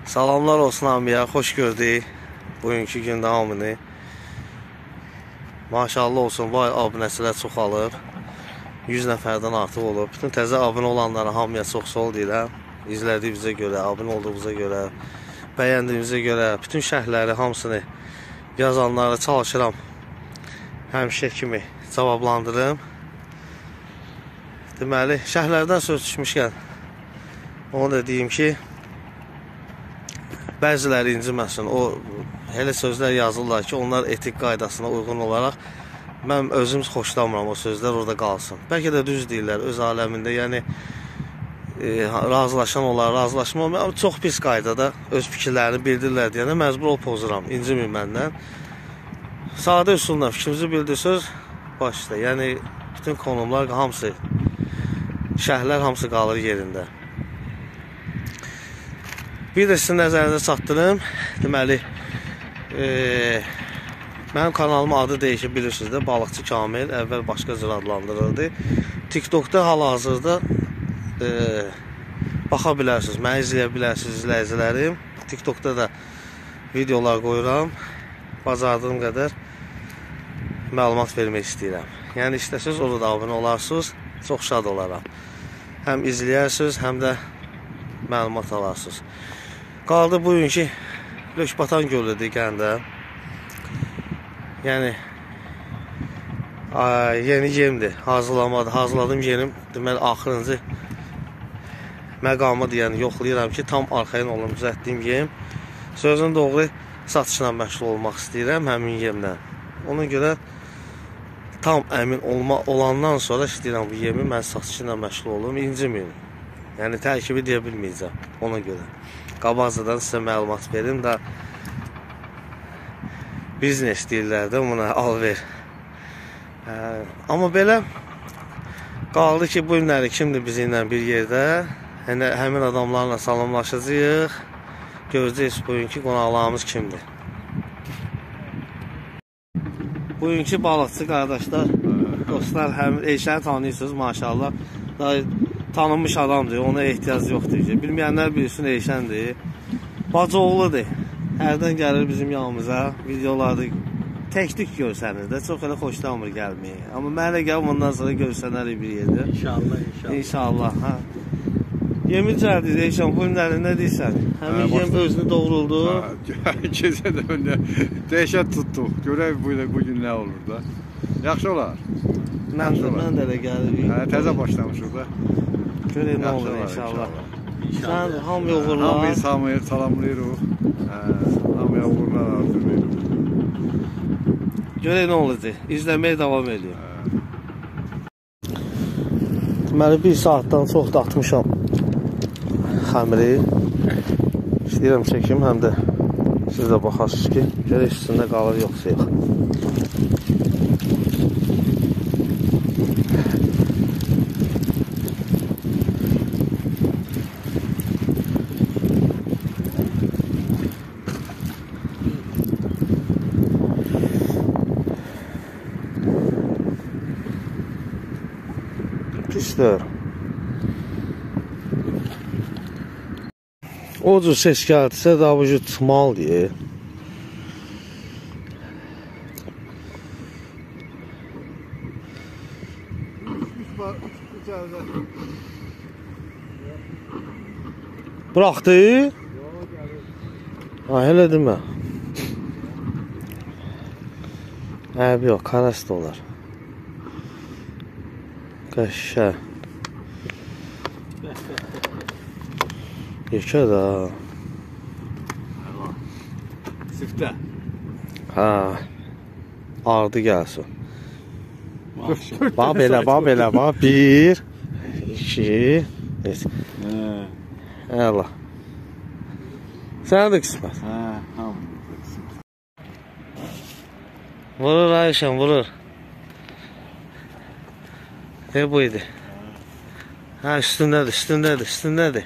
Salamlar olsun hamıya, xoş gördük bugünkü gün davamını. Maşallah olsun, vay abunəçilər çoxalıb. 100 nəfərdən artıq olub. Bütün təzə abunə olanlara hamıya çox sağ ol deyirəm. İzlədiyimizə görə, abunə olduğumuza görə, bəyəndiyimizə görə, bütün şərhləri hamısını yazanlara çalışıram həmişə kimi cavablandırım. Deməli, şərhlərdən söz düşmüşkən onu da deyim ki, bəziləri inciməsin, o elə sözlər yazırlar ki, onlar etik qaydasına uyğun olaraq mən özüm xoşlamıram o sözlər orada qalsın. Bəlkə də düz deyirlər öz aləmində, yəni razılaşan olar, razılaşma olmuyor, amma çox pis qaydada öz fikirlərini bildirirlər deyəndə məcbur ol pozuram, incimin məndən. Sadə üsulla fikrinizi bildirsiniz, başda, yəni bütün konumlar hamısı, şərhlər hamısı qalır yerində. Bir də sizin nəzərinizə çatdırım. Deməli, mənim kanalımın adı dəyişib bilirsiniz də, Balıqçı Kamil, əvvəl başqa cür adlandırıldı. TikTokda hal-hazırda baxa bilərsiniz, məni izləyə bilərsiniz izləyicilərim. TikTokda da videolar qoyuram, bacardığım qədər məlumat vermək istəyirəm. Yəni istəsiniz, orada da abunə olarsınız, çox şad olaram. Həm izləyərsiniz, həm də məlumat alarsınız. Qaldı bugünkü Lökbatan gölüdür Gəndə. Yəni yeni yemdir, hazırladığım yerim, deməli axırıncı məqamı deyəni yoxlayıram ki, tam arxayın olun düzəltdiyim yem. Sözün doğru satışla məşğul olmaq istəyirəm həmin yemdən. Ona görə tam əmin olandan sonra istəyirəm bu yemi mən satışı ilə məşğul olum, incimin. Yəni tərkibi deyə bilməyəcəm ona görə. Qabaqcadan sizə məlumat verim də biznes deyirlər də buna, al ver. Amma belə qaldı ki, bu günləri kimdir bizimlə bir yerdə, həmin adamlarla salamlaşacağıq, görəcəyiz bugünkü qonaqlarımız kimdir. Bugünkü balıqçı qardaşlar, dostlar, Eşəni tanıyırsınız maşallah, tanınmış adamdır, ona ehtiyac yoxdur ki. Bilməyənlər bilsin, Eşəndir. Bacı oğludur. Hərdən gəlir bizim yanımıza, videolarda tək-tük görsəniz də, çox elə xoşlamır gəlməyi. Amma mənə gəlib ondan sonra görsənərik bir yerdə. İnşallah, inşallah. İnşallah. Yemin cəhədir, Eşən, bu günləri nə deyirsən? Həmin yem özünü doğruldu. Gecə də öndə dəhşət tutduq. Görək bu gün nə olur da. Yaxşı olar. Mən də elə gəlir. Təzə başlamışıq da. Görək nə olur inşallah. Sən hamıya uğurlar. Hamıya salamlayırıq. Hamıya uğurlar arzulayırıq. Görək nə olacaq. İzləməyə davam ediyor. Deməli, bir saatdan çox da atmışam xəmiri. İstəyirəm çəkim, həm də siz də baxarsınız ki, görək üstündə qalır yoxsa yox. Pisdir. O cür ses gəldirsə da bu cür tutmalı deyir. Bıraxdı? Elə demə. Yox, karast olar. Qəşə. Yekə da. Siftə. Ardı gəlsin. Bax belə, bax. 1, 2, 3. Əla. Sənə də qismət. Vurur Ayşən, vurur. Bu idi. Üstündədir.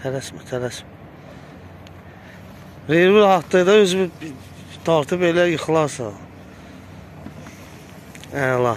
Tələsmə. Reyvur rahatlığı da özü tartıb elə yıxılarsa. Əla.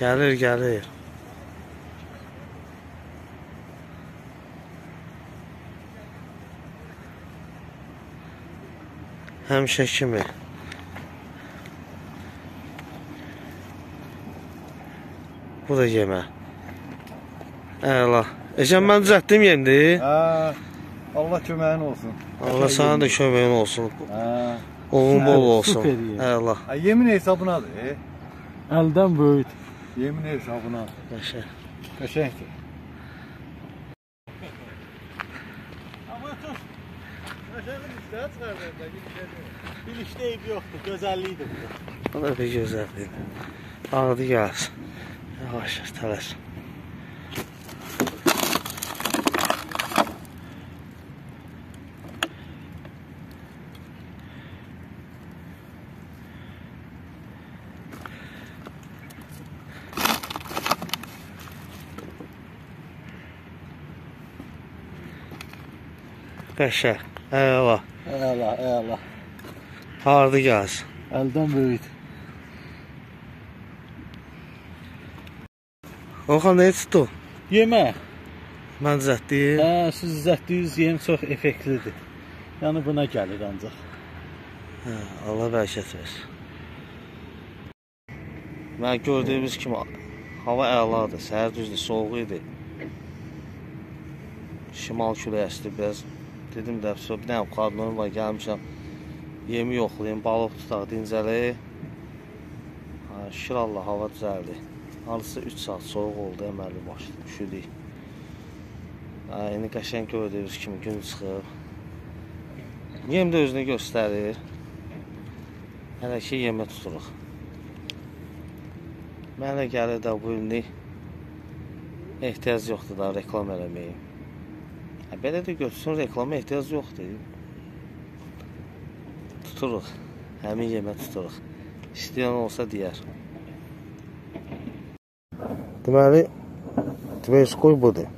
Gəlir, gəlir. Həmişə kimi. Bu da yemə. Əla. Eşən mən düzəltdim yendi. Allah köməyin olsun. Allah sana da köməyin olsun. Oğlun bol olsun. Əla. Yemin hesabınadır. Əldən böyük. Yemin hesabına. Qəşəng. Qəşəngdir. Bir işdə eyb yoxdur, gözəlliyidir bu. Bu da bir gözəlliyidir. Ağdı gəlsin. Yavaş, tələs. Qəşəng. Əla. Əla. Hardı gəlsin. Əldən böyük. Orxan, nə tutdu? Yemək. Mən düzəltdim. Siz düzəltdiyiniz yem çox effektlidir. Yəni buna gəlir ancaq. Allah bərəkət versin. Mən gördüyümüz kimi hava əladır. Səhər düzdür, soğuq idi. Şimal küləyi əsdi biraz. Dedim də, bir dənə qadınım var, gəlmişəm. Yemi yoxlayayım, balıq tutaq, dincəli. Şükür Allah, hava düzəldi. Halısı 3 saat soğuq oldu, əməlli başladı, üşüdük. İndi qəşəng gördüyünüz kimi gün çıxıb. Yem də özünü göstərir. Hələ ki, yemə tuturuq. Mənə gəlir də bu günlük ehtiyac yoxdur da reklam eləməyim. Belə də götürsün, reklama ehtiyac yoxdur. Tuturuq, həmin yemə tuturuq. İstəyən olsa deyər. Deməli, Tverskoy budur.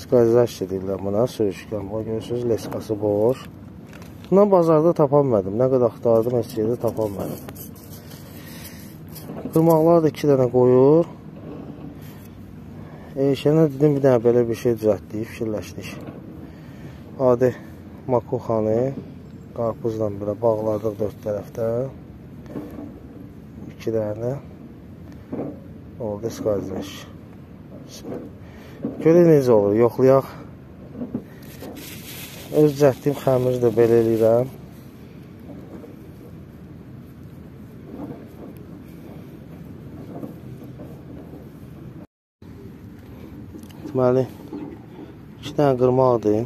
Skazlaşçı deyirlər buna, sürüşkən. O görürsünüz, leskası boş. Bundan bazarda tapanmadım. Nə qədər axtardım, heç yerdə tapanmadım. Qırmaqlar da 2 dənə qoyur. Eşənə dedim, bir dənə belə bir şey düzəltdik, fikirləşdik. Adi makuxanı qarpuzla belə bağladıq 4 tərəfdən. 2 dənə. Oldu skazlaş. Görək necə olur, yoxlayaq. Öz düzəltdiyim xəmiri də belə eləyirəm. Deməli, 2 dənə qırmaqdır.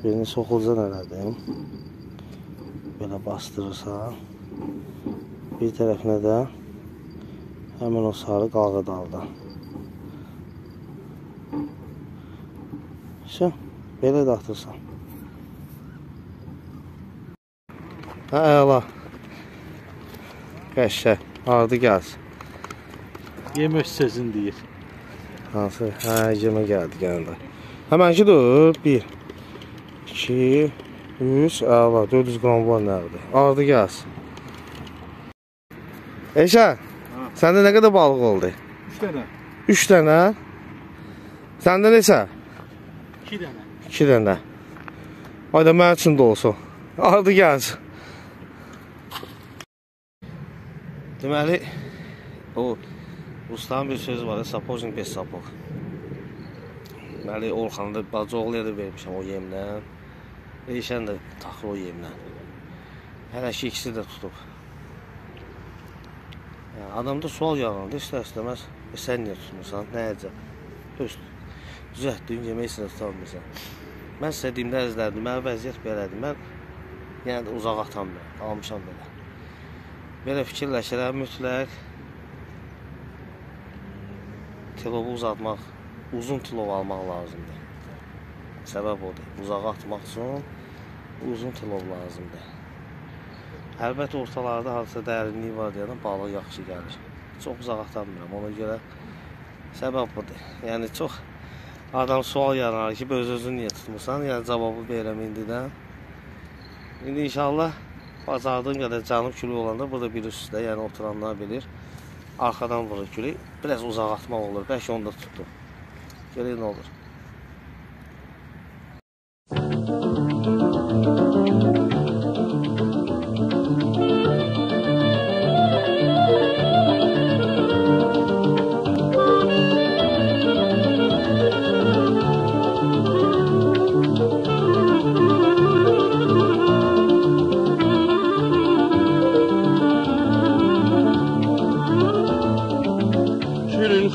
Birini soxulcan elədim. Belə bastırırsan. Bir tərəfinə də həmin o sarı qalğı daldan. Belə də atırsan. Əla. Qəşəng. Ardı gəlsin. Yem öz sözün deyir. Hansı? Yemə gəldi gəldi. Həmənki dur. 1, 2, 3, əla. 400 qram var nədir? Ardı gəlsin. Eşən, səndə nə qədər balıq oldu? 3 dənə. 3 dənə? Səndə neçə? 2 dənə. 2 dənə. Ayda mənim üçün də olsun. Ardı gəlsin. Deməli, o Rusların bir sözü var, sapojnik bez sapıq. Deməli, Orxanı da bacı oğluya da vermişəm o yemlə. Eşən də taxır o yemlə. Hələ ki, ikisi də tutub. Adamda sual yaranır, istər-istəməz. Sən niyə tutmursan, nə əcəb? Düzəltdiyim yemək isə tutarmırsan. Mən sizə deyimdə əzlərdim, mənə vəziyyət belədir. Mən yəni uzaq atamıram, almışam belə. Belə fikirləşirəm, mütləq tilovu uzatmaq, uzun tilov almaq lazımdır. Səbəb odur, uzağa atmaq üçün uzun tilov lazımdır. Əlbəttə, ortalarda hansısa dərinliyi var deyədən balıq yaxşı gəlir. Çox uzaq atamıram, ona görə səbəb budur. Yəni, çox adam sual yaranar ki, öz-özünü niyə tutmursan? Yəni, cavabı verəm indidən. İndi inşallah bacardığım qədər cənub külü olanda burada bir üstdə, yəni oturanlar bilir. Arxadan vurur külü. Biraz uzaq atmaq olur. Bəlkə onu da tutdu. Görək nə olur.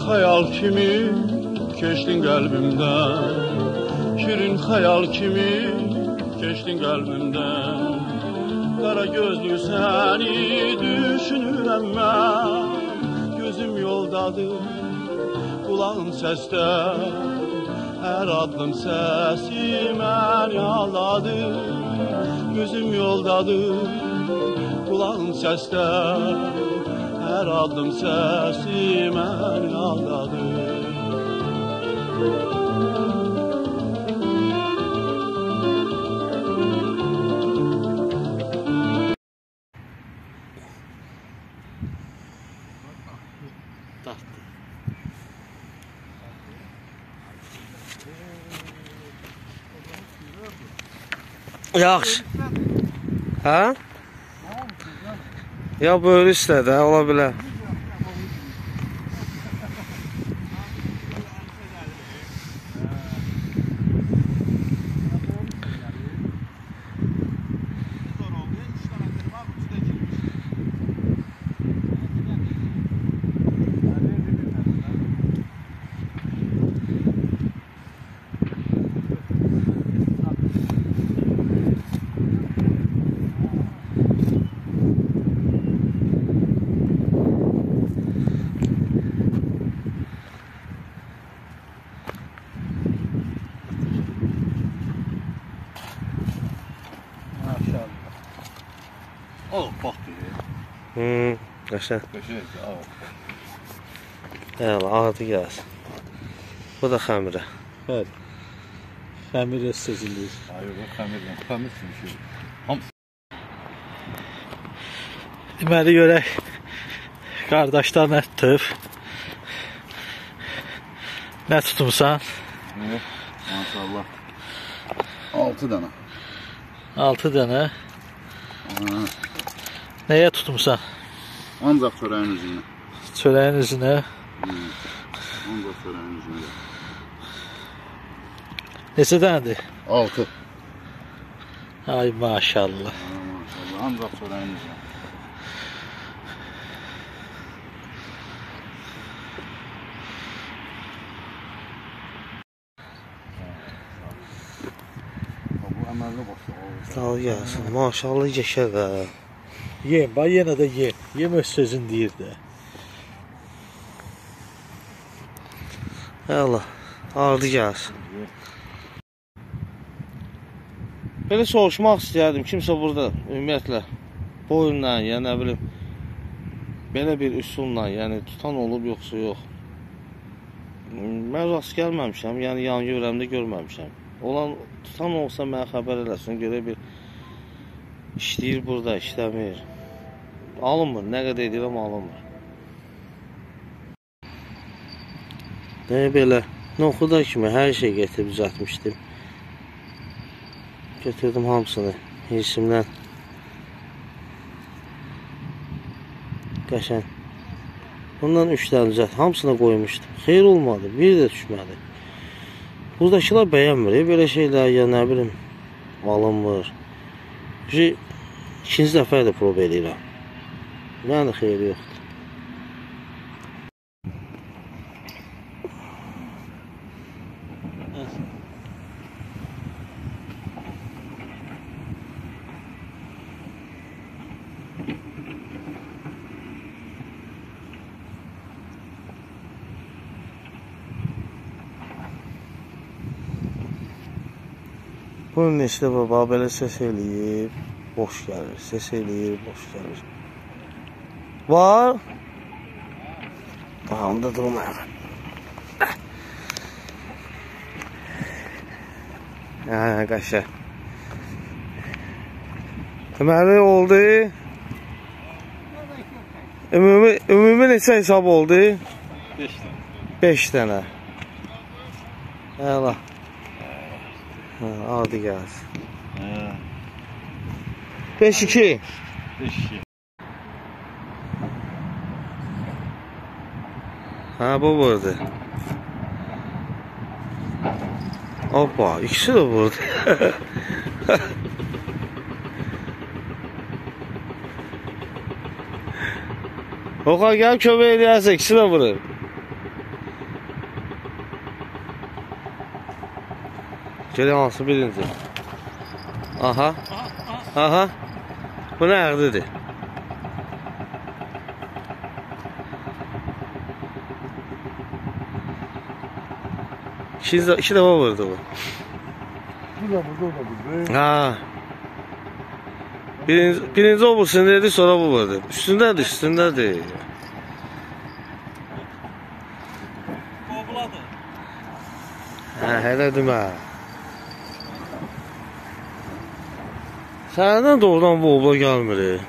Hayal kimi keçdin qəlbimdən, şirin xəyal kimi keçdin qəlbimdən. Qara gözlü səni düşünürəm mən, gözüm yoldadır, qulağım səsdə. Hər addım səsi məni ağladır, gözüm yoldadır, qulağım səsdə. Hər addım səsi məni ağladı. Yaxşı. Hə? Ya böyle istədi, ola bilər. Oh, bak diye. Qəşəng. Qəşəng, al. Əla, adı gəlsin. Bu da xəmirə. Bəli. Xəmir sezilir. Ay, bu xəmirlə, xəmir kimi şey. Deməli görək qardaşlar nə tutub? Nə tutmuşsan? Ne? Maşallah. 6 dənə. 6 dənə. Ha. Nəyə tutmuşsan? Ancaq çörəyin üzünə. Çörəyin üzünə. Ancaq çörəyin üzünə. Neçə dənədir? 6. Ay maşallah. Maşallah, ancaq çörəyin üzünə. Bu əməlli başlı. Sağ ol gəlsin. Maşallah geçər ha. Yem, bax yenə də yem. Yem öz sözün deyir də. Əla, ardı gəlsin. Belə soruşmaq istəyərdim, kimsə burada ümumiyyətlə boyunla, ya nə bilim, belə bir üsulla, yəni tutan olub yoxsa yox. Mən rast gəlməmişəm, yəni yan görəmdə görməmişəm. Olan tutan olsa mənə xəbər eləsin, görə bir işləyir burada, işləmir. Alınmır, nə qədər edirəm alınmır. Belə, noxuda kimi hər şey getirib düzəltmişdim. Götürdüm hamısını, hirsimdən. Qəşəng. Bundan 3 dənə düzəlt, hamısına qoymuşdum. Xeyr olmadı, bir də düşmədi. Buradakılar bəyənmir, belə şeylər, ya nə bilim, alınmır. İkinci dəfə də prob edirəm. Yəni də xeyri yoxdur. Bunun işte baba belə ses eləyir, boş gəlir, ses eləyir, boş gəlir. Var. Tamam da durmayalım. Qəşəng. Deməli oldu. Ümumi neçə hesab oldu? 5 dənə. 5 dənə. Əla. Adi gəlsin. 5-2. 5-2. Ha, bu vurdu. Hoppa, ikisi de vurdu. Okan gel köpeği eləyərsə, ikisi de vurur. Gəlin hansı birinci. Aha. Aha. Bu nə əqdidir? İki defa vurdu bu. Bu da burada. Ha. Birinci o vursun dedi, sonra bu vurdu. Üstündədir, üstündədir. Hələ demə. Səndən doğrudan bu obla gəlmir.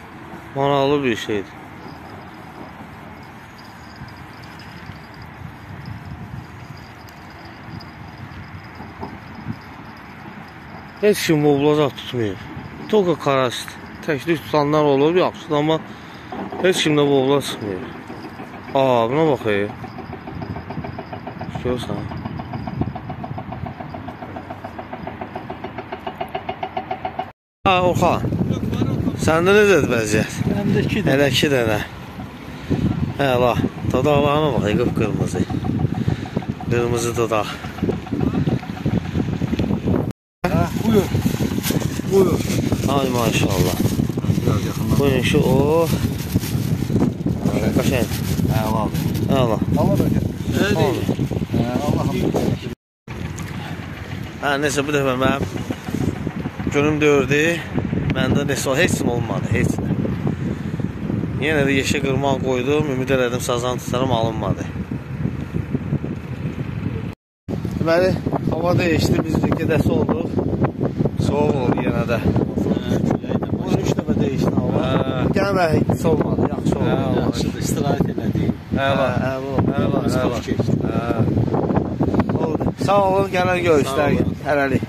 Manalı bir şeydir. Heç kim obla tutmuyor. Toka karast. Təklik tutanlar olur, yaxşıdır, amma heç kimdə bu obla çıxmıyor. Aa, buna bax. Görürsən. Ha, Orxan. Səndə necədir vəziyyət? Məndə 2 dənə. Hələ 2 dənə. Hələ, dodaqlarına bax, qıpqırmızı. Qırmızı dodaq. Buyur. Buyur. Ay maşallah. Biraz yaxından. Buyurun şu o. Qaşəng. Əladır. Əla. Allah da Oldu. Hə, nəsə bu dəfə mənim günüm dördü. Məndə nəsə heç kim olmadı, heç nə. Yenə də yeşə qırmaq qoydum, ümid elədim sazan tutarım, alınmadı. Deməli, hava dəyişdi, biz gedəsi olduq. Soğuk oldu yenə də. 13 dəfə dəyişdi hava. Gəlmə, heç olmadı, yaxşı oldu. Yaxşıdır, istirahət elədik. Əla, əla. Oldu. Sağ olun, gələn görüşlər. Hələlik.